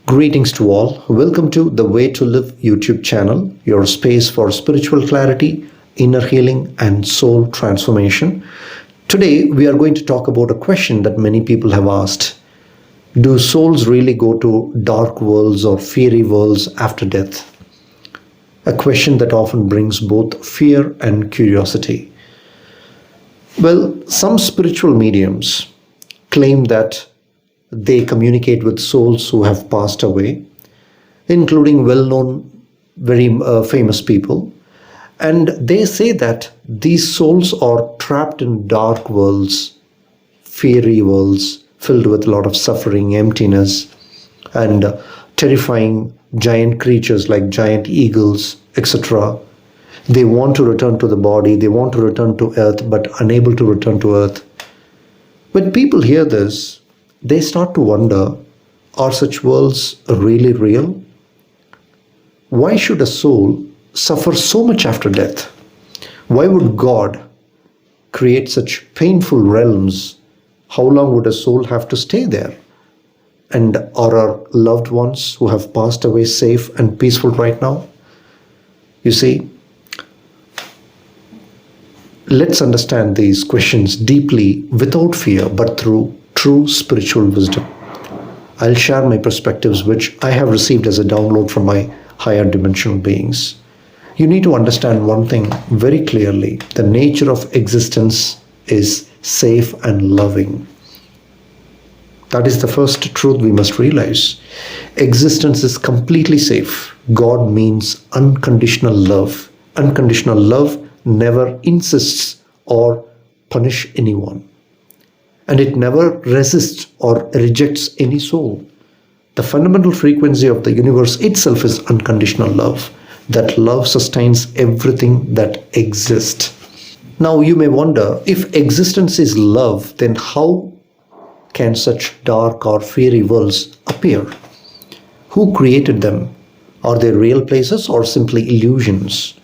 Greetings to all. Welcome to the Way to Live YouTube channel, your space for spiritual clarity, inner healing, and soul transformation. Today, we are going to talk about a question that many people have asked. Do souls really go to dark worlds or fiery worlds after death? A question that often brings both fear and curiosity. Well, some spiritual mediums claim that they communicate with souls who have passed away, including well-known, very famous people. And they say that these souls are trapped in dark worlds, fiery worlds, filled with a lot of suffering, emptiness, and terrifying giant creatures like giant eagles, etc. They want to return to the body, they want to return to earth, but unable to return to earth. When people hear this, they start to wonder, are such worlds really real? Why should a soul suffer so much after death? Why would God create such painful realms? How long would a soul have to stay there? And are our loved ones who have passed away safe and peaceful right now? You see, let's understand these questions deeply without fear, but through true spiritual wisdom. I'll share my perspectives which I have received as a download from my higher dimensional beings. You need to understand one thing very clearly. The nature of existence is safe and loving. That is the first truth we must realize. Existence is completely safe. God means unconditional love. Unconditional love never insists or punishes anyone. And it never resists or rejects any soul. The fundamental frequency of the universe itself is unconditional love. That love sustains everything that exists. Now you may wonder, if existence is love, then how can such dark or fiery worlds appear? Who created them? Are they real places or simply illusions?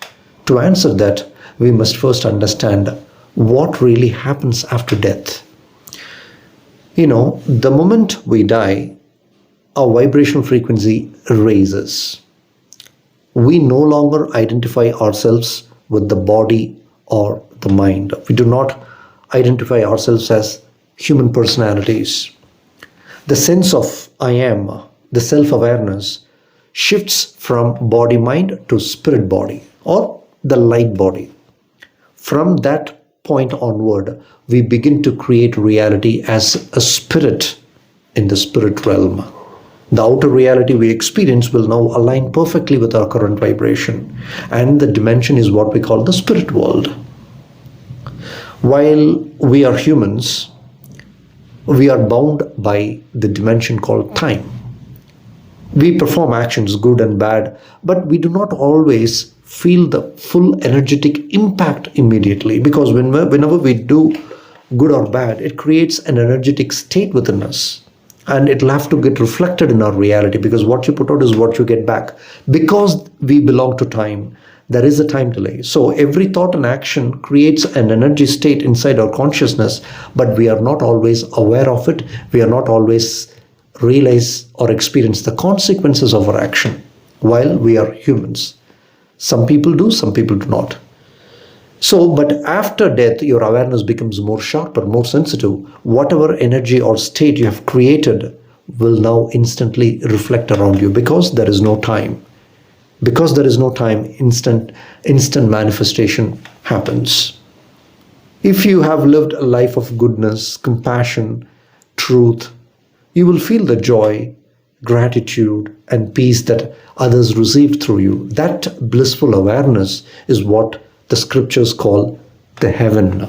To answer that, we must first understand what really happens after death. You know, the moment we die, our vibrational frequency raises. We no longer identify ourselves with the body or the mind. We do not identify ourselves as human personalities. The sense of I am, the self-awareness, shifts from body-mind to spirit-body or the light body. From that point onward, we begin to create reality as a spirit in the spirit realm. The outer reality we experience will now align perfectly with our current vibration, and the dimension is what we call the spirit world. While we are humans, we are bound by the dimension called time. We perform actions, good and bad, but we do not always feel the full energetic impact immediately, because whenever we do good or bad, it creates an energetic state within us, and it'll have to get reflected in our reality, because what you put out is what you get back. Because we belong to time, there is a time delay. So every thought and action creates an energy state inside our consciousness, but we are not always aware of it. We are not always realize or experience the consequences of our action while we are humans. Some people do, some people do not. So, but after death, your awareness becomes more sharper, more sensitive. Whatever energy or state you have created will now instantly reflect around you, because there is no time. Because there is no time, instant manifestation happens. If you have lived a life of goodness, compassion, truth, you will feel the joy, gratitude, and peace that others received through you. That blissful awareness is what the scriptures call the heaven.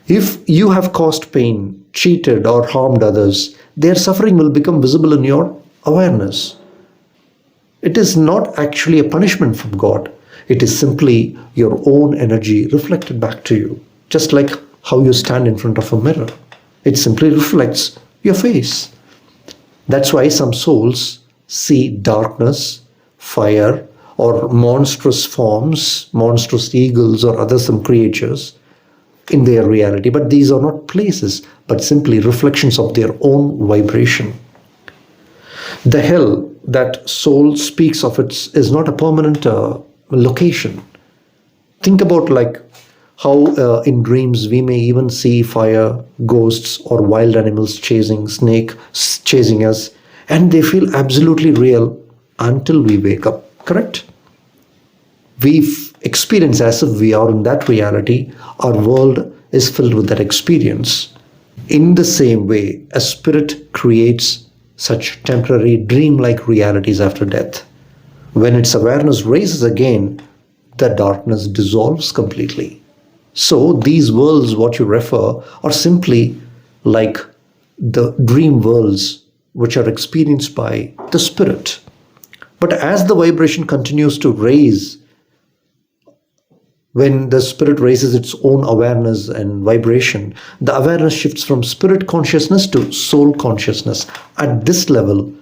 If you have caused pain, cheated, or harmed others, their suffering will become visible in your awareness. It is not actually a punishment from God. It is simply your own energy reflected back to you. Just like how you stand in front of a mirror. It simply reflects your face. That's why some souls see darkness, fire, or monstrous forms, monstrous eagles or other some creatures in their reality. But these are not places, but simply reflections of their own vibration. The hell that soul speaks of is not a permanent location. Think about like how in dreams we may even see fire, ghosts, or wild animals chasing, chasing us, and they feel absolutely real until we wake up, correct? We experience as if we are in that reality. Our world is filled with that experience. In the same way, a spirit creates such temporary dream-like realities after death. When its awareness raises again, the darkness dissolves completely. So these worlds, what you refer, are simply like the dream worlds which are experienced by the spirit. But as the vibration continues to raise, when the spirit raises its own awareness and vibration, the awareness shifts from spirit consciousness to soul consciousness. At this level,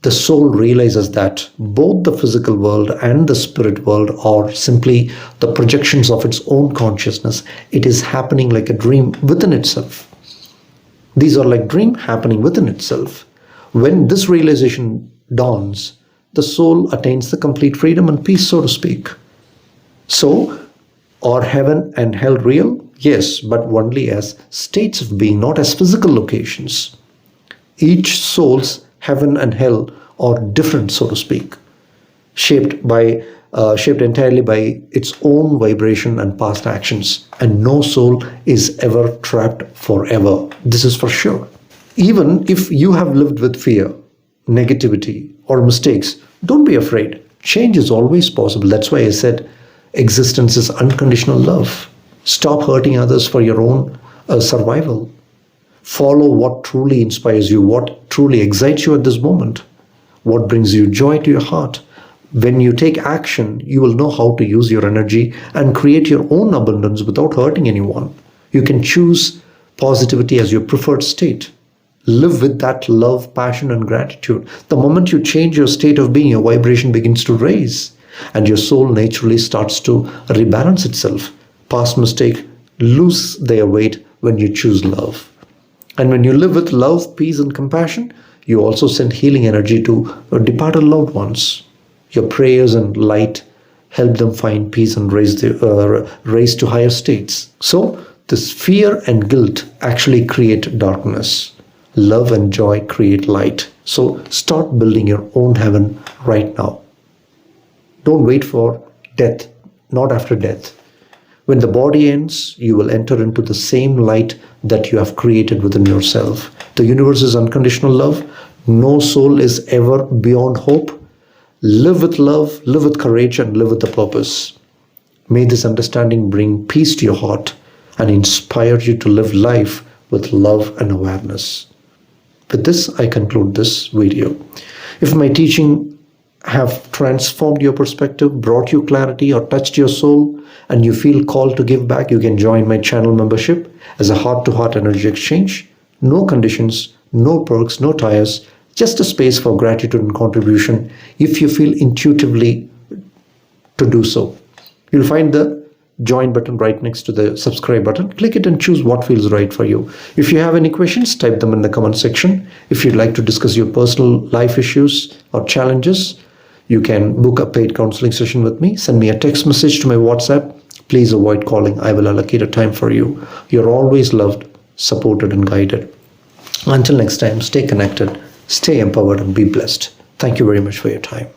the soul realizes that both the physical world and the spirit world are simply the projections of its own consciousness. It is happening like a dream within itself. These are like dream happening within itself. When this realization dawns, the soul attains the complete freedom and peace, so to speak. So, are heaven and hell real? Yes, but only as states of being, not as physical locations. Each soul's heaven and hell are different, so to speak, shaped entirely by its own vibration and past actions. And no soul is ever trapped forever. This is for sure. Even if you have lived with fear, negativity, or mistakes, don't be afraid. Change is always possible. That's why I said existence is unconditional love. Stop hurting others for your own survival. Follow what truly inspires you, what truly excites you at this moment, what brings you joy to your heart. When you take action, you will know how to use your energy and create your own abundance without hurting anyone. You can choose positivity as your preferred state. Live with that love, passion, and gratitude. The moment you change your state of being, your vibration begins to raise, and your soul naturally starts to rebalance itself. Past mistakes lose their weight when you choose love. And when you live with love, peace, and compassion, you also send healing energy to departed loved ones. Your prayers and light help them find peace and raise to higher states. So, this fear and guilt actually create darkness. Love and joy create light. So, start building your own heaven right now. Don't wait for death, not after death. When the body ends, you will enter into the same light that you have created within yourself. The universe is unconditional love. No soul is ever beyond hope. Live with love, live with courage, and live with a purpose. May this understanding bring peace to your heart and inspire you to live life with love and awareness. With this, I conclude this video. If my teaching have transformed your perspective, brought you clarity, or touched your soul, and you feel called to give back, you can join my channel membership as a heart-to-heart energy exchange. No conditions, no perks, no tires, just a space for gratitude and contribution if you feel intuitively to do so. You'll find the join button right next to the subscribe button. Click it and choose what feels right for you. If you have any questions, type them in the comment section. If you'd like to discuss your personal life issues or challenges, you can book a paid counseling session with me. Send me a text message to my WhatsApp. Please avoid calling. I will allocate a time for you. You're always loved, supported, and guided. Until next time, stay connected, stay empowered, and be blessed. Thank you very much for your time.